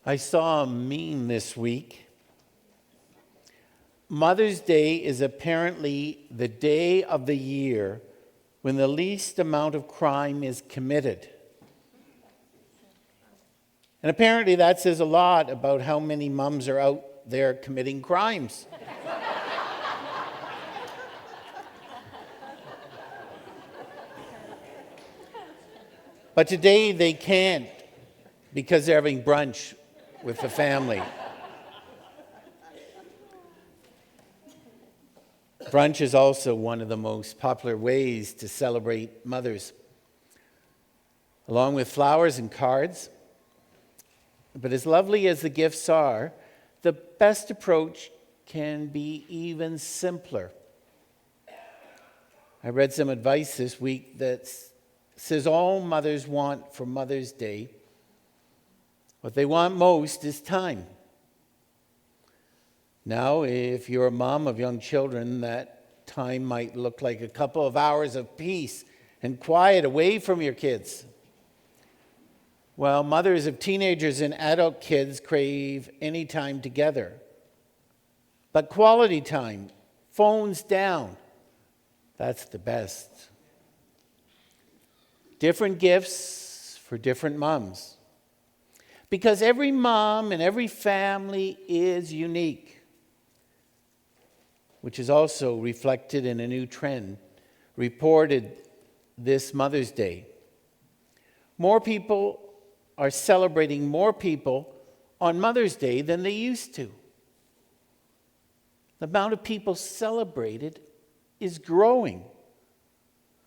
I saw a meme this week. Mother's Day is apparently the day of the year when the least amount of crime is committed. And apparently that says a lot about how many mums are out there committing crimes. But today they can't because they're having brunch with the family. Brunch is also one of the most popular ways to celebrate mothers, along with flowers and cards. But as lovely as the gifts are, the best approach can be even simpler. I read some advice this week that says all mothers want for Mother's Day, what they want most is time. Now, if you're a mom of young children, that time might look like a couple of hours of peace and quiet away from your kids. While mothers of teenagers and adult kids crave any time together. But quality time, phones down, that's the best. Different gifts for different moms. Because every mom and every family is unique, which is also reflected in a new trend reported this Mother's Day. More people are celebrating more people on Mother's Day than they used to. The amount of people celebrated is growing.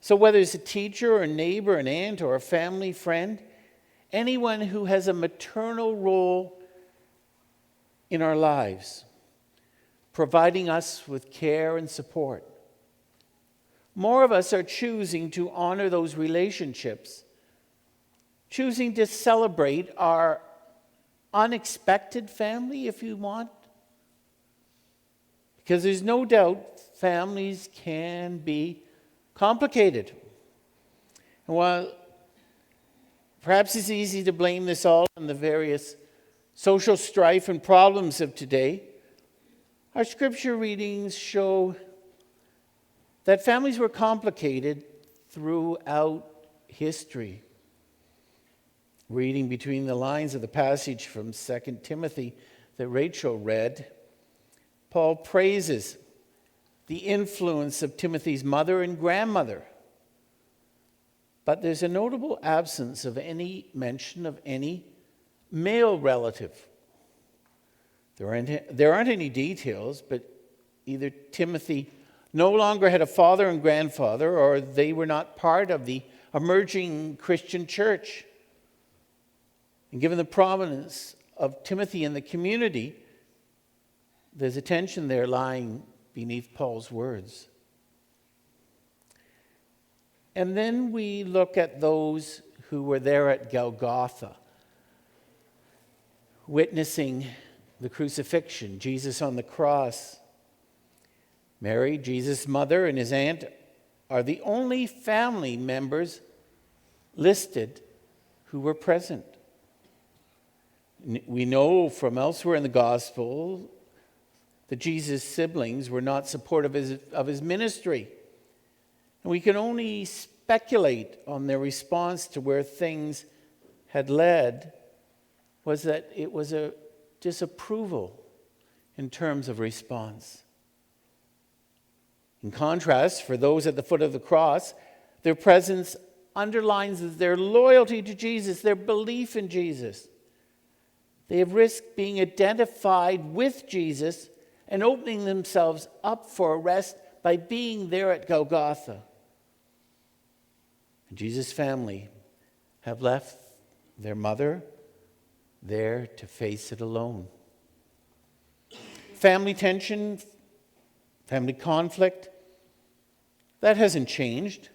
So whether it's a teacher or a neighbor, an aunt or a family friend, anyone who has a maternal role in our lives, providing us with care and support. More of us are choosing to honor those relationships, choosing to celebrate our unexpected family, if you want. Because there's no doubt families can be complicated. And while perhaps it's easy to blame this all on the various social strife and problems of today, our scripture readings show that families were complicated throughout history. Reading between the lines of the passage from 2 Timothy that Rachel read, Paul praises the influence of Timothy's mother and grandmother. But there's a notable absence of any mention of any male relative. There aren't any details, but either Timothy no longer had a father and grandfather, or they were not part of the emerging Christian church. And given the prominence of Timothy in the community, there's a tension there lying beneath Paul's words. And then we look at those who were there at Golgotha, witnessing the crucifixion, Jesus on the cross. Mary, Jesus' mother, and his aunt are the only family members listed who were present. We know from elsewhere in the gospel that Jesus' siblings were not supportive of his ministry. And we can only speculate on their response to where things had led, was that it was a disapproval in terms of response. In contrast, for those at the foot of the cross, their presence underlines their loyalty to Jesus, their belief in Jesus. They have risked being identified with Jesus and opening themselves up for arrest by being there at Golgotha. And Jesus' family have left their mother there to face it alone. Family tension, family conflict, that hasn't changed.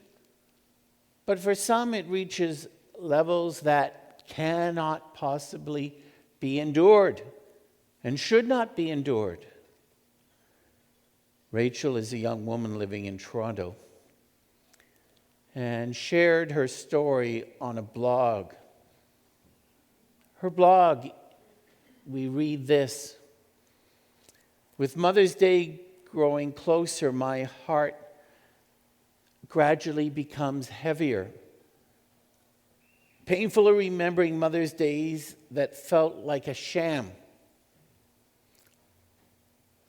But for some, it reaches levels that cannot possibly be endured and should not be endured. Rachel is a young woman living in Toronto and shared her story on a blog. Her blog we read this. With Mother's Day growing closer, my heart gradually becomes heavier. Painfully remembering Mother's Days that felt like a sham.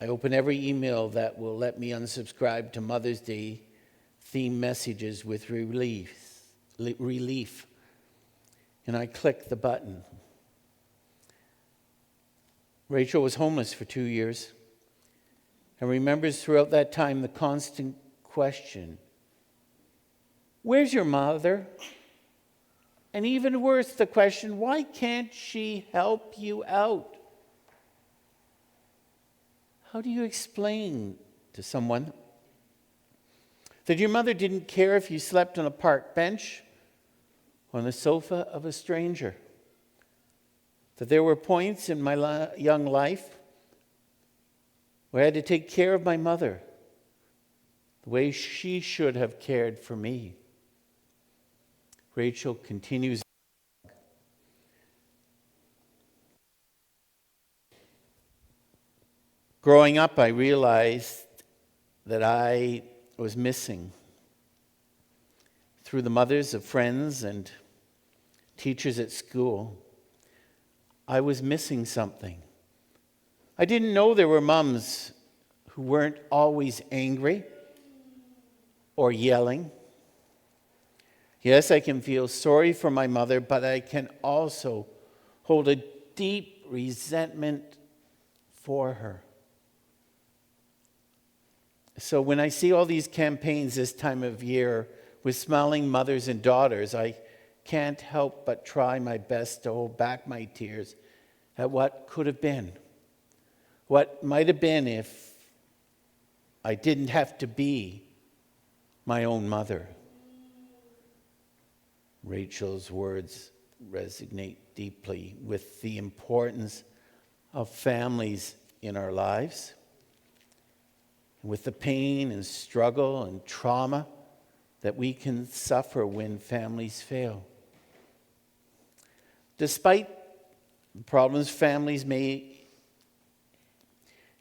I open every email that will let me unsubscribe to Mother's Day theme messages with relief. And I click the button. Rachel was homeless for 2 years and remembers throughout that time the constant question, "Where's your mother?" And even worse, the question, "Why can't she help you out?" How do you explain to someone that your mother didn't care if you slept on a park bench or on the sofa of a stranger? That there were points in my young life where I had to take care of my mother the way she should have cared for me. Rachel continues. Growing up, I realized that I was missing. Through the mothers of friends and teachers at school, I was missing something. I didn't know there were moms who weren't always angry or yelling. Yes, I can feel sorry for my mother, but I can also hold a deep resentment for her. So when I see all these campaigns this time of year with smiling mothers and daughters, I can't help but try my best to hold back my tears at what could have been, what might have been if I didn't have to be my own mother. Rachel's words resonate deeply with the importance of families in our lives, with the pain and struggle and trauma that we can suffer when families fail. Despite the problems families may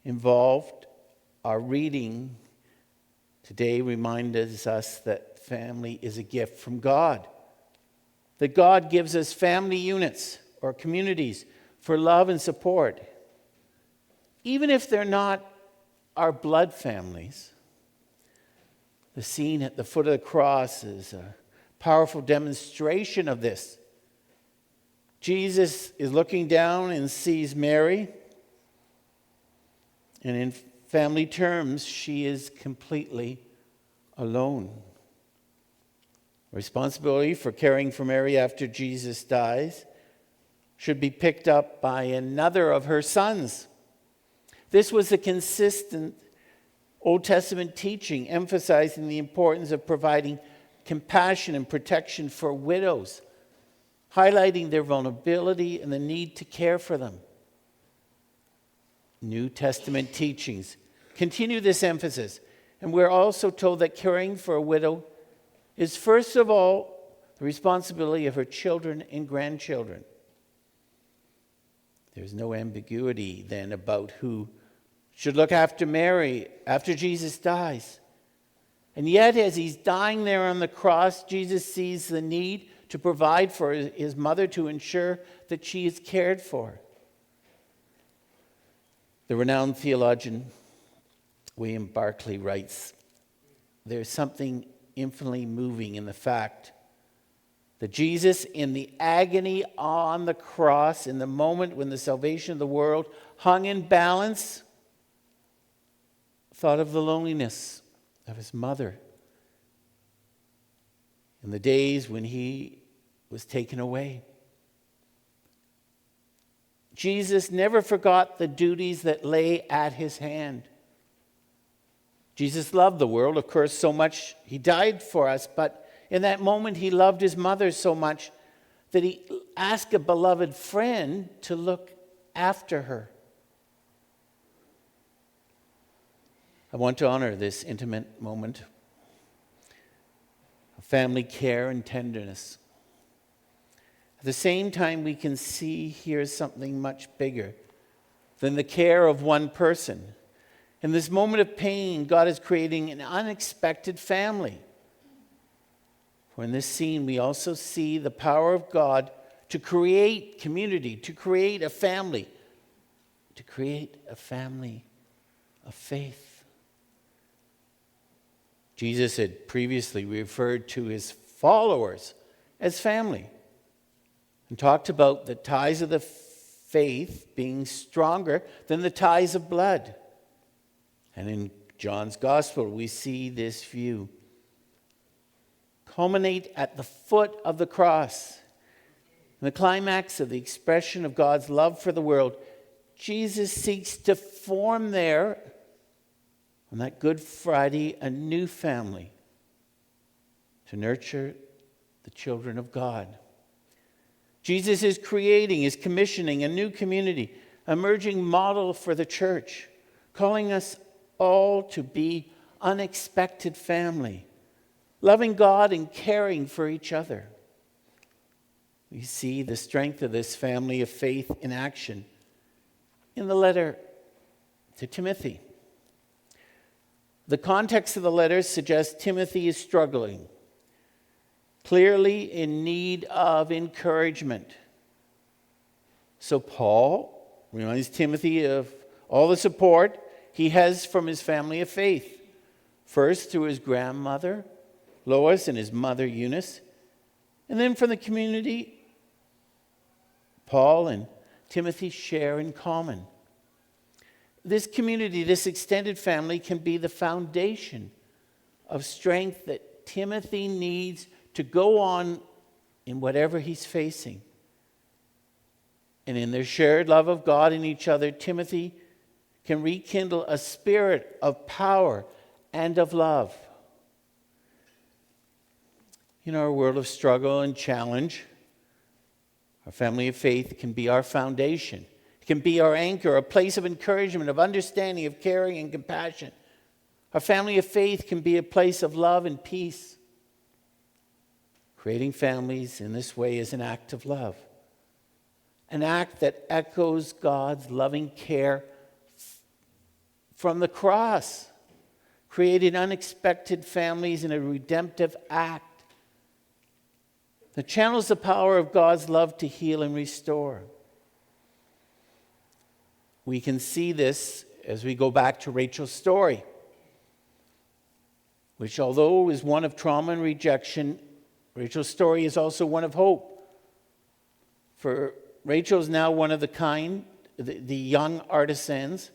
involve, our reading today reminds us that family is a gift from God. That God gives us family units or communities for love and support. Even if they're not our blood families. The scene at the foot of the cross is a powerful demonstration of this. Jesus is looking down and sees Mary. And in family terms, she is completely alone. Responsibility for caring for Mary after Jesus dies should be picked up by another of her sons. This was a consistent Old Testament teaching, emphasizing the importance of providing compassion and protection for widows, highlighting their vulnerability and the need to care for them. New Testament teachings continue this emphasis, and we're also told that caring for a widow is first of all the responsibility of her children and grandchildren. There's no ambiguity then about who should look after Mary after Jesus dies. And yet, as he's dying there on the cross, Jesus sees the need to provide for his mother to ensure that she is cared for. The renowned theologian William Barclay writes, "There's something infinitely moving in the fact that Jesus, in the agony on the cross, in the moment when the salvation of the world hung in balance, thought of the loneliness of his mother in the days when he was taken away. Jesus never forgot the duties that lay at his hand. Jesus loved the world, of course, so much he died for us, but in that moment he loved his mother so much that he asked a beloved friend to look after her. I want to honor this intimate moment of family care and tenderness. At the same time, we can see here something much bigger than the care of one person. In this moment of pain, God is creating an unexpected family. For in this scene, we also see the power of God to create community, to create a family of faith. Jesus had previously referred to his followers as family and talked about the ties of the faith being stronger than the ties of blood. And in John's Gospel, we see this view culminate at the foot of the cross. In the climax of the expression of God's love for the world, Jesus seeks to form there, on that Good Friday, a new family to nurture the children of God. Jesus is commissioning a new community, an emerging model for the church, calling us all to be unexpected family, loving God and caring for each other. We see the strength of this family of faith in action in the letter to Timothy. The context of the letter suggests Timothy is struggling, clearly in need of encouragement. So Paul reminds Timothy of all the support he has from his family of faith. First, through his grandmother, Lois, and his mother, Eunice. And then from the community Paul and Timothy share in common. This community, this extended family, can be the foundation of strength that Timothy needs to go on in whatever he's facing. And in their shared love of God and each other, Timothy can rekindle a spirit of power and of love. In our world of struggle and challenge, our family of faith can be our foundation. It can be our anchor, a place of encouragement, of understanding, of caring and compassion. Our family of faith can be a place of love and peace. Creating families in this way is an act of love, an act that echoes God's loving care from the cross, creating unexpected families in a redemptive act that channels the power of God's love to heal and restore. We can see this as we go back to Rachel's story, which, although is one of trauma and rejection, Rachel's story is also one of hope. For Rachel is now one of the young artisans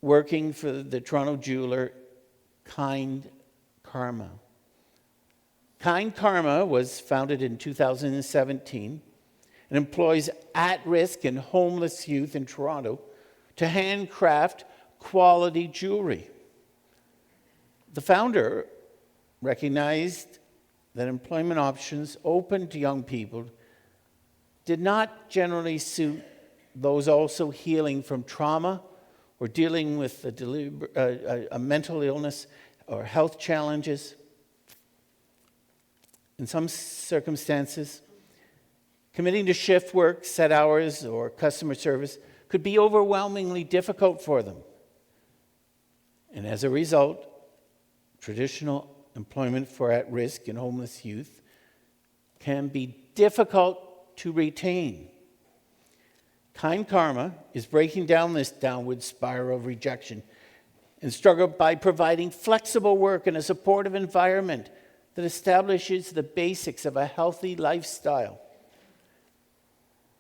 working for the Toronto jeweler Kind Karma. Kind Karma was founded in 2017 and employs at-risk and homeless youth in Toronto to handcraft quality jewelry. The founder recognized that employment options open to young people did not generally suit those also healing from trauma or dealing with a mental illness or health challenges. In some circumstances, committing to shift work, set hours, or customer service could be overwhelmingly difficult for them. And as a result, traditional employment for at-risk and homeless youth can be difficult to retain. Kind Karma is breaking down this downward spiral of rejection and struggle by providing flexible work and a supportive environment that establishes the basics of a healthy lifestyle.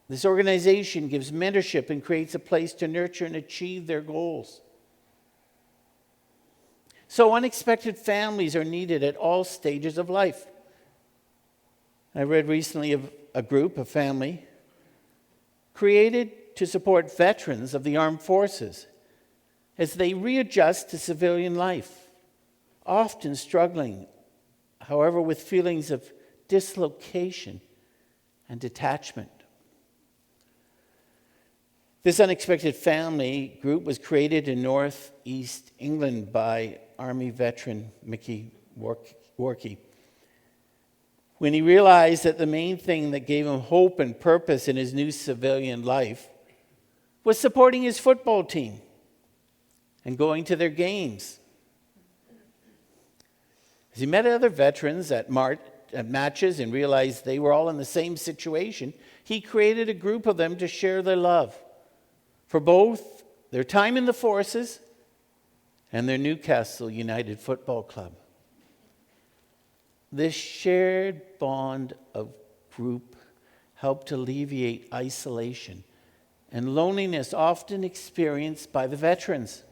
This organization gives mentorship and creates a place to nurture and achieve their goals. So unexpected families are needed at all stages of life. I read recently of a group, a family, created to support veterans of the armed forces as they readjust to civilian life, often struggling, however, with feelings of dislocation and detachment. This unexpected family group was created in northeast England by Army veteran Mickey Warkey. When he realized that the main thing that gave him hope and purpose in his new civilian life was supporting his football team and going to their games. As he met other veterans at matches and realized they were all in the same situation, he created a group of them to share their love for both their time in the forces and their Newcastle United Football Club. This shared bond of group helped alleviate isolation and loneliness often experienced by the veterans.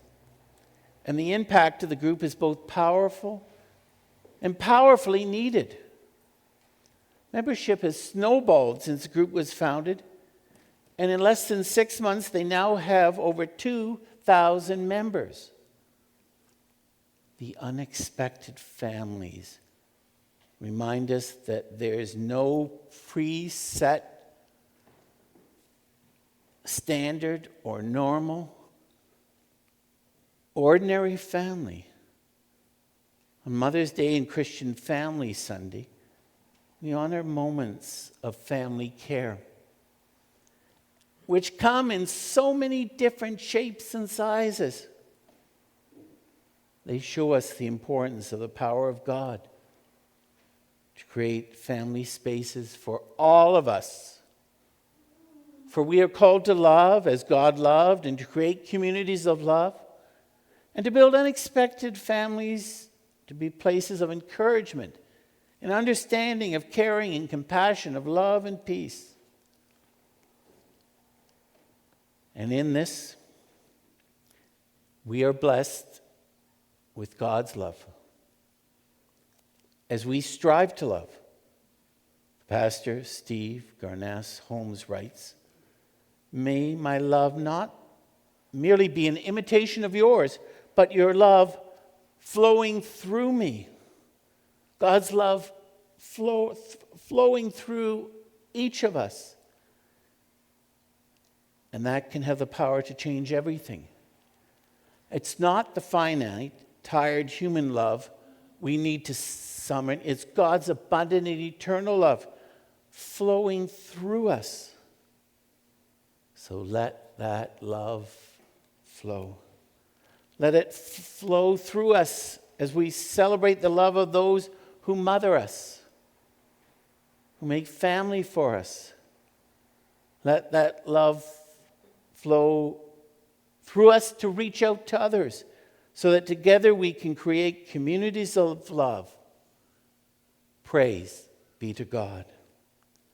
And the impact of the group is both powerful and powerfully needed. Membership has snowballed since the group was founded, and in less than 6 months, they now have over 2,000 members. The unexpected families remind us that there is no preset standard or normal, ordinary family. On Mother's Day and Christian Family Sunday, we honor moments of family care, which come in so many different shapes and sizes. They show us the importance of the power of God to create family spaces for all of us. For we are called to love as God loved, and to create communities of love, and to build unexpected families to be places of encouragement and understanding, of caring and compassion, of love and peace. And in this, we are blessed with God's love. As we strive to love, Pastor Steve Garnass Holmes writes, "May my love not merely be an imitation of yours, but your love flowing through me." God's love flowing through each of us. And that can have the power to change everything. It's not the finite, tired human love we need to summon. It's God's abundant and eternal love flowing through us. So let that love flow. Let it flow through us as we celebrate the love of those who mother us, who make family for us. Let that love flow through us to reach out to others, so that together we can create communities of love. Praise be to God.